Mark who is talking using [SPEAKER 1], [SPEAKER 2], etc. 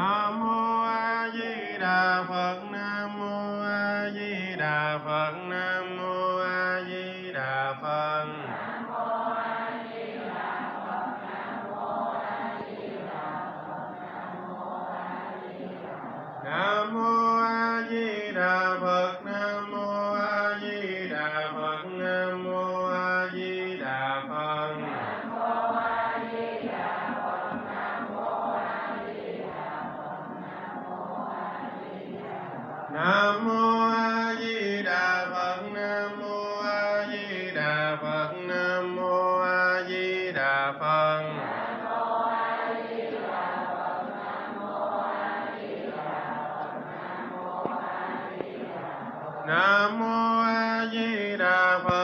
[SPEAKER 1] Nam mô A Di Đà Phật. Nam mô A Di Đà Phật. Nam mô A Di Đà Phật. Nam mô A Di Đà Phật. Nam mô A Di Đà Phật. Nam mô A Di Đà Phật. Nam mô A Di Đà Phật. Nam mô A Di Đà Phật. Nam mô A Di Đà Phật. Nam mô A Di Đà Phật.